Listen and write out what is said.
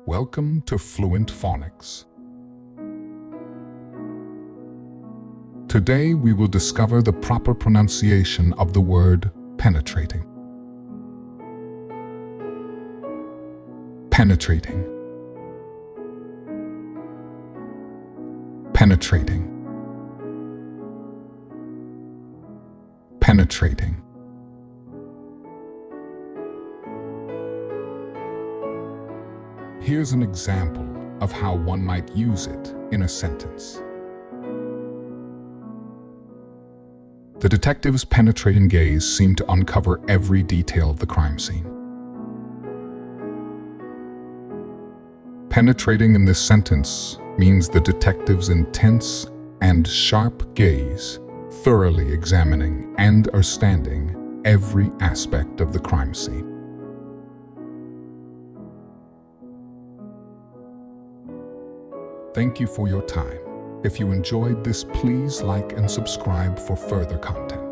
Welcome to Fluent Phonics. Today we will discover the proper pronunciation of the word penetrating. Penetrating. Penetrating. Penetrating. Here's an example of how one might use it in a sentence. The detective's penetrating gaze seemed to uncover every detail of the crime scene. Penetrating in this sentence means the detective's intense and sharp gaze, thoroughly examining and understanding every aspect of the crime scene. Thank you for your time. If you enjoyed this, please like and subscribe for further content.